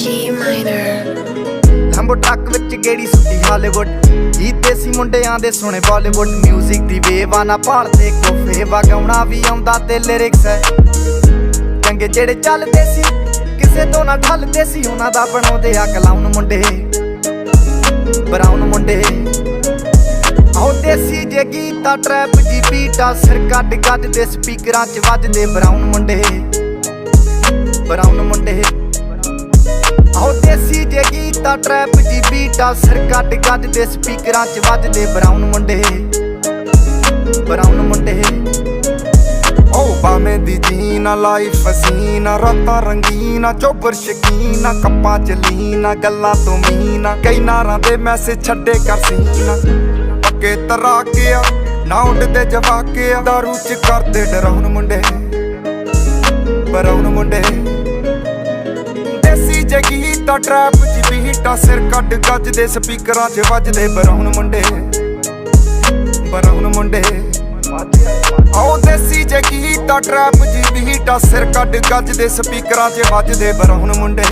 G minor। ਲੰਬੋ truck ਵਿੱਚ ਗੇੜੀ ਸੁੱਟੀ Hollywood ਗੀਤ ਦੇਸੀ ਮੁੰਡਿਆਂ ਦੇ ਸੁਣੇ ਬਾਲੀਵੁੱਡ ਮਿਊਜ਼ਿਕ ਦੀ ਵੇਵਾ ਨਾ ਭਾਲਦੇ ਕੋਫੇ ਵਗਾਉਣਾ ਵੀ ਆਉਂਦਾ ਤੇ ਲਿਰਿਕਸ ਹੈ ਚੰਗੇ ਜਿਹੜੇ ਚੱਲਦੇ ਸੀ ਕਿਸੇ ਤੋਂ ਨਾ ਠੱਲਦੇ ਸੀ ਉਹਨਾਂ ਦਾ ਬਣਾਉਂਦੇ ਆ ਕਲਾਉਨ ਮੁੰਡੇ ਬਰਾਉਨ ਮੁੰਡੇ ਆਉ ਦੇਸੀ ਜੇ ਗੀਤਾ ਟਰੈਪ ਜੀ ਬੀਟਾ ਸਿਰ ਕੱਢ ਗੱਜਦੇ ਸਪੀਕਰਾਂ 'ਚ ਵੱਜਦੇ ਬਰਾਉਨ ਮੁੰਡੇ ਆਉ ਦੇਸੀ ਜੇ ਗੀਤਾ ਟਰੈਪ ਜੀ ਬੀਟਾ ਸਿਰ ਕੱਢ ਗੱਜਦੇ ਸਪੀਕਰਾਂ 'ਚ ਵੱਜਦੇ ਬਰਾਉਨ ਮੁੰਡੇ ਓ ਬਾਵੇਂ ਦੀ ਜੀਨਾ ਲਾਈਫ ਹਸੀਨਾ ਰਾਤਾਂ ਰੰਗੀਨਾ ਚੋਬਰ ਸ਼ਕੀਨਾ ਕੱਪਾਂ ਚ ਲੀਨਾ ਗੱਲਾਂ ਤੋਂ ਮੀਨਾ ਕਈ ਨਾਰਾਂ ਦੇ ਮੈਸੇਜ ਛੱਡੇ ਕਰ ਸੀਨਾ ਪੱਕੇ ਤਰਾਕਿਆ ਨਾ ਉੱਡਦੇ ਜਵਾਕਿਆ ਦਾਰੂ ਚ ਕਰਦੇ ਡਰਾਉਣ ਮੁੰਡੇ ਬਰਾਉਨ ਮੁੰਡੇ ਦੇਸੀ ਜੇ ਗੀਤਾ ਟਰੈਪ ਜੀ ਬੀਟਾ ਸਿਰ ਕੱਢ ਗੱਜਦੇ ਸਪੀਕਰਾਂ 'ਚ ਵੱਜਦੇ ਬਰਾਉਨ ਮੁੰਡੇ ਆਉ ਦੇਸੀ ਜੇ ਗੀਤਾ ਟਰੈਪ ਜੀ ਬੀਟਾ ਸਿਰ ਕੱਢ ਗੱਜਦੇ ਸਪੀਕਰਾਂ 'ਚ ਵੱਜਦੇ ਬਰਾਉਨ ਮੁੰਡੇ